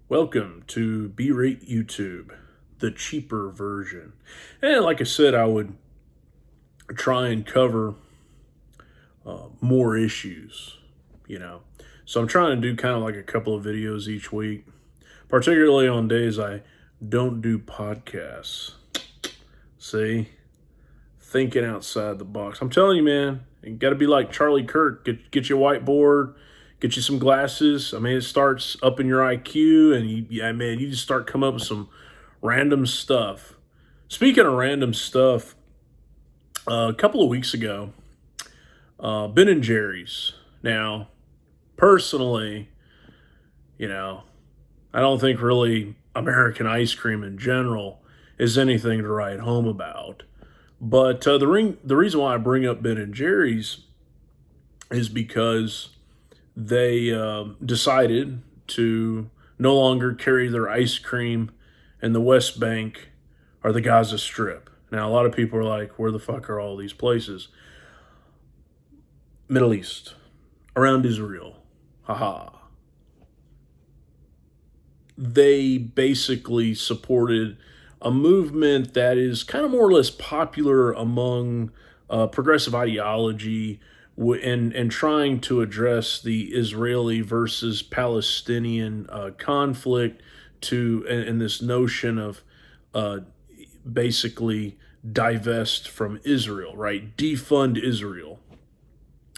Welcome to B-Rate YouTube, the cheaper version. And like I said, I would try and cover more issues, you know. So I'm trying to do kind of like a couple of videos each week, particularly on days I don't do podcasts. See? Thinking outside the box. I'm telling you, man, you got to be like Charlie Kirk. Get you a whiteboard, get you some glasses. I mean, it starts upping your IQ, and you just start coming up with some random stuff. Speaking of random stuff, a couple of weeks ago, Ben and Jerry's. Now, personally, I don't think really American ice cream in general is anything to write home about. But the reason why I bring up Ben and Jerry's is because they decided to no longer carry their ice cream in the West Bank or the Gaza Strip. Now, a lot of people are like, where the fuck are all these places? Middle East, around Israel. Haha. They basically supported a movement that is kind of more or less popular among progressive ideology and trying to address the Israeli versus Palestinian conflict and this notion of basically divest from Israel, right? Defund Israel.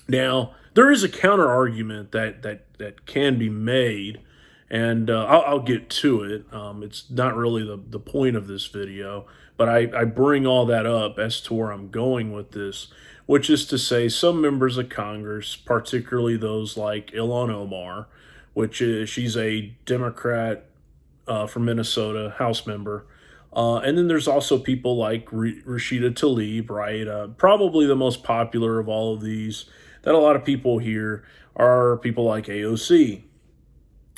Now, there is a counter argument that can be made, and I'll get to it. It's not really the point of this video, but I bring all that up as to where I'm going with this, which is to say some members of Congress, particularly those like Ilhan Omar, she's a Democrat from Minnesota, House member. And then there's also people like Rashida Tlaib, right? Probably the most popular of all of these that a lot of people hear are people like AOC.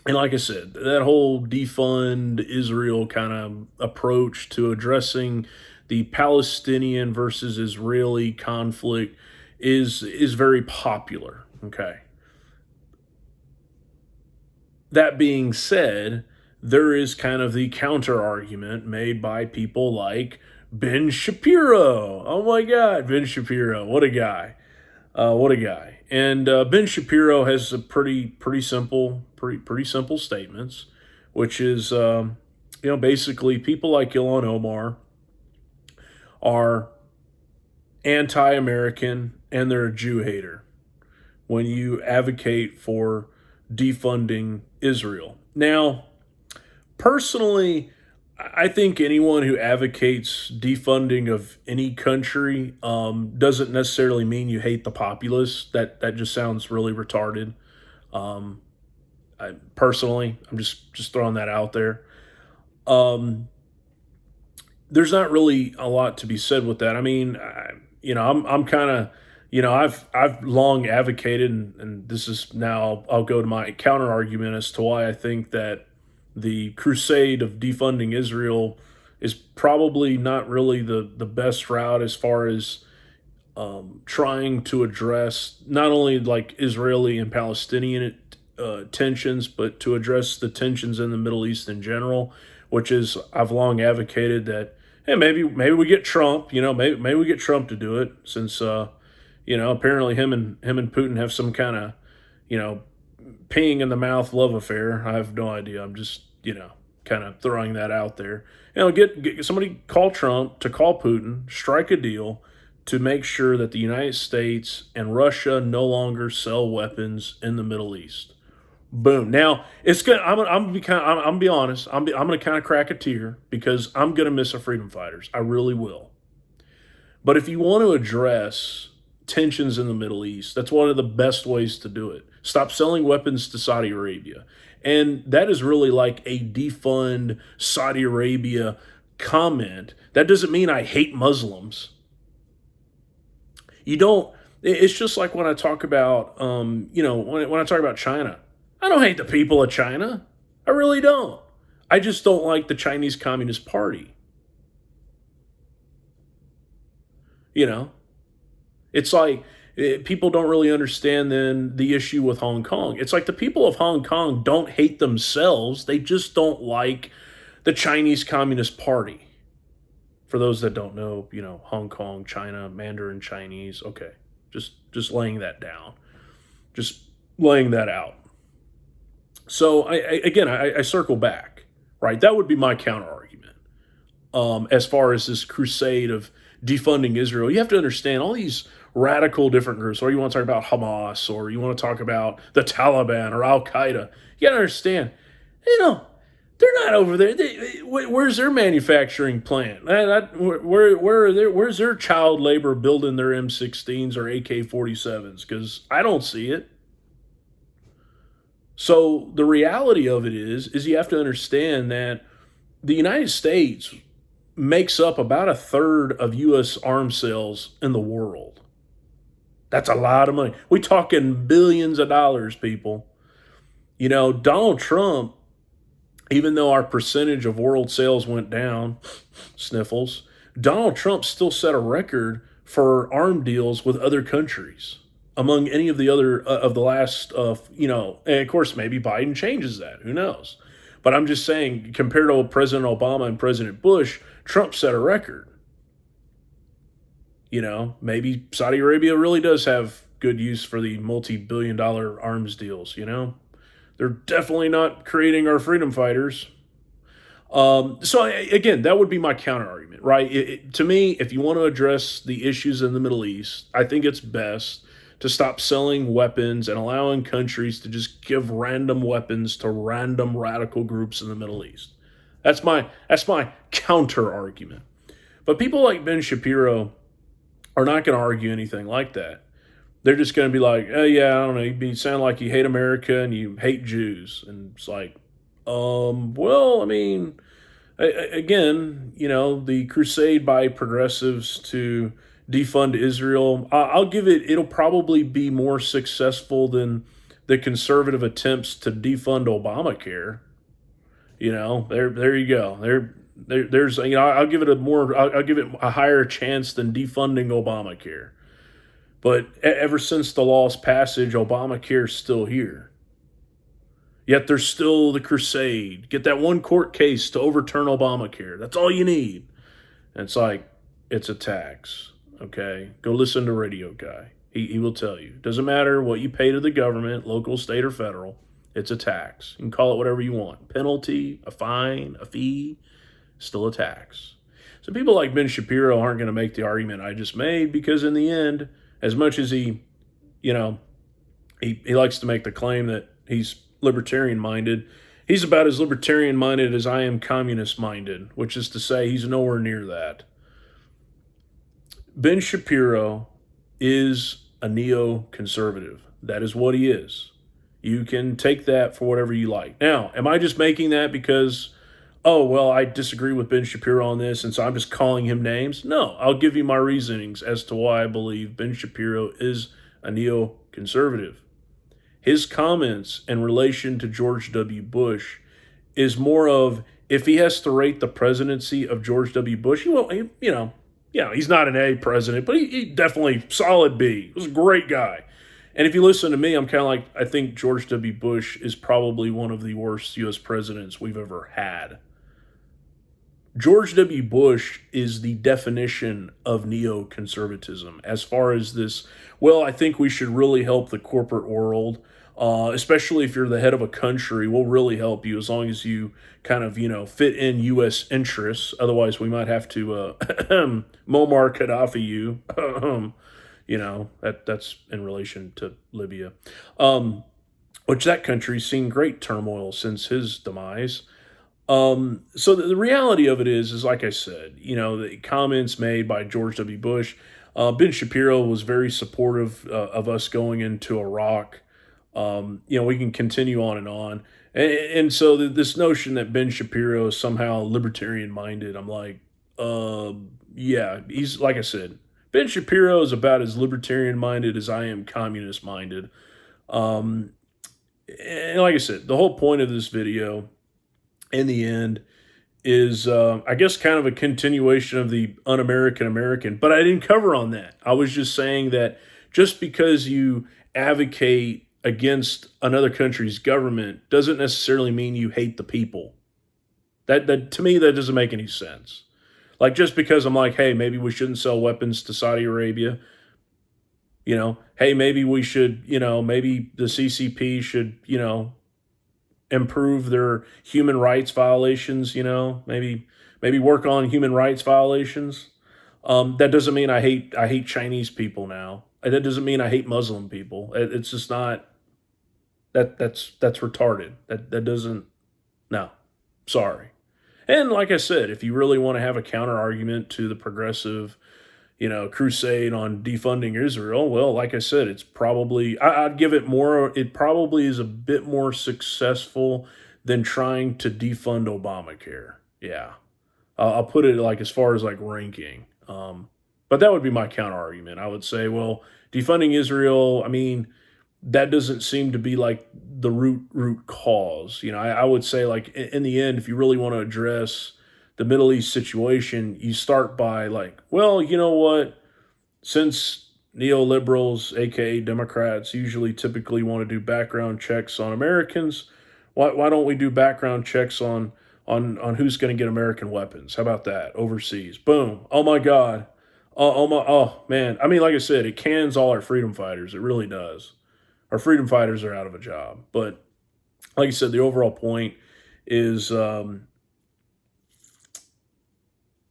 And like I said, that whole defund Israel kind of approach to addressing the Palestinian versus Israeli conflict is very popular. Okay. That being said, there is kind of the counter argument made by people like Ben Shapiro. Oh my God, Ben Shapiro, what a guy! What a guy! And Ben Shapiro has a pretty simple statements, which is basically people like Ilhan Omar are anti-American and they're a Jew hater when you advocate for defunding Israel. Now, personally, I think anyone who advocates defunding of any country doesn't necessarily mean you hate the populace. That just sounds really retarded. Personally, I'm just throwing that out there. There's not really a lot to be said with that. I mean, I'm kind of, I've long advocated, and this is now I'll go to my counter argument as to why I think that the crusade of defunding Israel is probably not really the best route as far as trying to address not only like Israeli and Palestinian tensions, but to address the tensions in the Middle East in general, which is I've long advocated that, hey, maybe we get Trump, maybe we get Trump to do it since, apparently him and Putin have some kind of, peeing in the mouth love affair. I have no idea. I'm just, kind of throwing that out there. Get somebody call Trump to call Putin, strike a deal to make sure that the United States and Russia no longer sell weapons in the Middle East. Boom. Now it's good. I'm gonna be honest. I'm gonna kind of crack a tear because I'm gonna miss our freedom fighters. I really will. But if you want to address tensions in the Middle East, that's one of the best ways to do it. Stop selling weapons to Saudi Arabia. And that is really like a defund Saudi Arabia comment. That doesn't mean I hate Muslims. It's just like when I talk about, when I talk about China, I don't hate the people of China. I really don't. I just don't like the Chinese Communist Party. It's like People don't really understand then the issue with Hong Kong. It's like the people of Hong Kong don't hate themselves. They just don't like the Chinese Communist Party. For those that don't know, Hong Kong, China, Mandarin Chinese. Okay, just laying that down, just laying that out. So I circle back, right? That would be my counter argument. As far as this crusade of defunding Israel, you have to understand all these radical different groups, or you want to talk about Hamas, or you want to talk about the Taliban or Al Qaeda. You got to understand, you know, they're not over there. Where's their manufacturing plant? Where's their child labor building their M16s or AK-47s? Because I don't see it. So the reality of it is you have to understand that the United States makes up about a third of U.S. arms sales in the world. That's a lot of money. We talking billions of dollars, people. Donald Trump, even though our percentage of world sales went down, sniffles, Donald Trump still set a record for arm deals with other countries among any of the other of the last, and of course, maybe Biden changes that. Who knows? But I'm just saying, compared to President Obama and President Bush, Trump set a record. Maybe Saudi Arabia really does have good use for the multi-billion-dollar arms deals. They're definitely not creating our freedom fighters. Again, that would be my counter argument, right? To me, if you want to address the issues in the Middle East, I think it's best to stop selling weapons and allowing countries to just give random weapons to random radical groups in the Middle East. That's my counter argument. But people like Ben Shapiro are not going to argue anything like that. They're just going to be like, oh, yeah, I don't know, you sound like you hate America and you hate Jews. And it's like, well, I mean, again, the crusade by progressives to defund Israel, I'll give it'll probably be more successful than the conservative attempts to defund Obamacare. There you go. There's I'll give it I'll give it a higher chance than defunding Obamacare. But ever since the law's passage, Obamacare's still here. Yet there's still the crusade. Get that one court case to overturn Obamacare. That's all you need. And it's like, it's a tax. Okay? Go listen to Radio Guy. He will tell you. Doesn't matter what you pay to the government, local, state, or federal. It's a tax. You can call it whatever you want. Penalty, a fine, a fee, still a tax. So people like Ben Shapiro aren't going to make the argument I just made, because in the end, as much as he likes to make the claim that he's libertarian-minded, he's about as libertarian-minded as I am communist-minded, which is to say he's nowhere near that. Ben Shapiro is a neoconservative. That is what he is. You can take that for whatever you like. Now, am I just making that because, oh, well, I disagree with Ben Shapiro on this, and so I'm just calling him names? No, I'll give you my reasonings as to why I believe Ben Shapiro is a neoconservative. His comments in relation to George W. Bush is more of, if he has to rate the presidency of George W. Bush, he's not an A president, but he definitely solid B. He was a great guy. And if you listen to me, I'm kind of like, I think George W. Bush is probably one of the worst U.S. presidents we've ever had. George W. Bush is the definition of neoconservatism as far as this, well, I think we should really help the corporate world, especially if you're the head of a country. We'll really help you as long as you kind of, fit in U.S. interests. Otherwise, we might have to Muammar Gaddafi you. That's in relation to Libya, which that country's seen great turmoil since his demise. So the reality of it is like I said, the comments made by George W. Bush, Ben Shapiro was very supportive of us going into Iraq. We can continue on and on. And so this notion that Ben Shapiro is somehow libertarian minded, I'm like, yeah, he's, like I said, Ben Shapiro is about as libertarian minded as I am communist minded. And like I said, the whole point of this video in the end is, I guess, kind of a continuation of the un-American American, but I didn't cover on that. I was just saying that just because you advocate against another country's government doesn't necessarily mean you hate the people. That to me, that doesn't make any sense. Like, just because I'm like, hey, maybe we shouldn't sell weapons to Saudi Arabia, hey, maybe we should, maybe the CCP should, improve their human rights violations, maybe work on human rights violations. That doesn't mean I hate Chinese people now. That doesn't mean I hate Muslim people. It's just not that's retarded. That doesn't no. Sorry. And like I said, if you really want to have a counter argument to the progressive, crusade on defunding Israel, well, like I said, it's probably I'd give it more. It probably is a bit more successful than trying to defund Obamacare. Yeah, I'll put it like as far as like ranking. But that would be my counter argument. I would say, well, defunding Israel. I mean, that doesn't seem to be like the root cause. I would say, like, in the end, if you really want to address the Middle East situation, you start by like, well, you know what? Since neoliberals, aka Democrats, usually typically want to do background checks on Americans, why don't we do background checks on who's going to get American weapons? How about that? Overseas. Boom. Oh my God. Oh man. I mean, like I said, it cans all our freedom fighters. It really does. Our freedom fighters are out of a job. But like I said, the overall point is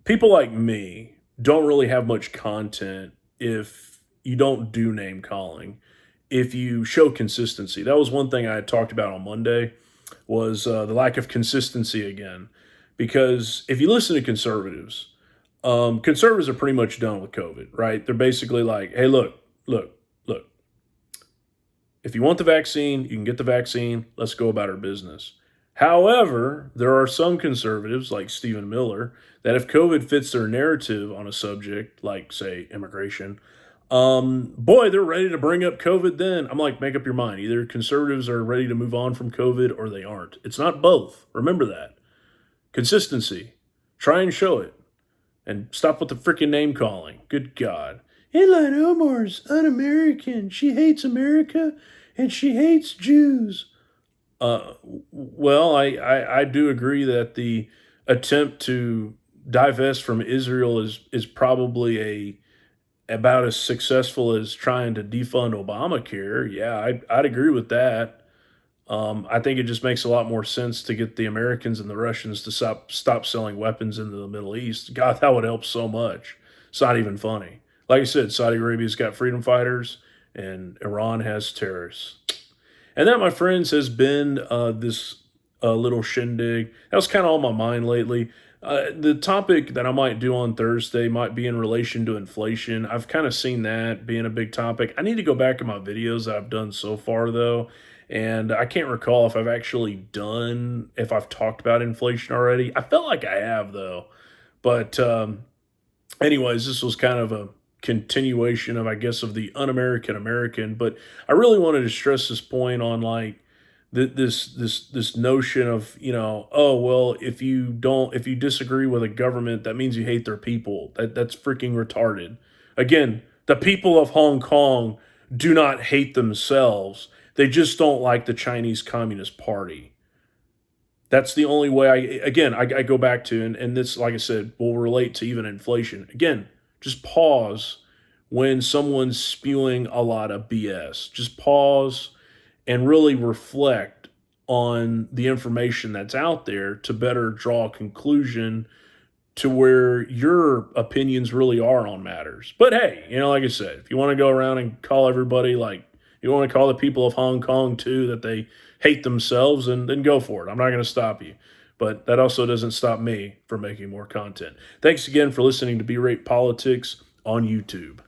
people like me don't really have much content if you don't do name calling, if you show consistency. That was one thing I had talked about on Monday, was the lack of consistency again. Because if you listen to conservatives, conservatives are pretty much done with COVID, right? They're basically like, hey, look, if you want the vaccine, you can get the vaccine. Let's go about our business. However, there are some conservatives like Stephen Miller that if COVID fits their narrative on a subject like, say, immigration, boy, they're ready to bring up COVID then. I'm like, make up your mind. Either conservatives are ready to move on from COVID or they aren't. It's not both. Remember that. Consistency. Try and show it. And stop with the freaking name calling. Good God. Ilhan Omar's un-American. She hates America and she hates Jews. Well, I do agree that the attempt to divest from Israel is probably about as successful as trying to defund Obamacare. Yeah, I'd agree with that. I think it just makes a lot more sense to get the Americans and the Russians to stop selling weapons into the Middle East. God, that would help so much. It's not even funny. Like I said, Saudi Arabia's got freedom fighters, and Iran has terrorists. And that, my friends, has been this little shindig. That was kind of on my mind lately. The topic that I might do on Thursday might be in relation to inflation. I've kind of seen that being a big topic. I need to go back in my videos that I've done so far, though, and I can't recall if if I've talked about inflation already. I felt like I have, though. But anyways, this was kind of a continuation of, I guess, of the un-American American. But I really wanted to stress this point on, like, this notion of, oh well, if you disagree with a government, that means you hate their people. That's freaking retarded. Again, the people of Hong Kong do not hate themselves. They just don't like the Chinese Communist Party. That's the only way. I go back to, and this, like I said, will relate to even inflation. Again, just pause when someone's spewing a lot of BS. Just pause and really reflect on the information that's out there to better draw a conclusion to where your opinions really are on matters. But hey, like I said, if you want to go around and call everybody, like, you want to call the people of Hong Kong too, that they hate themselves, and then go for it. I'm not going to stop you. But that also doesn't stop me from making more content. Thanks again for listening to B-Rate Politics on YouTube.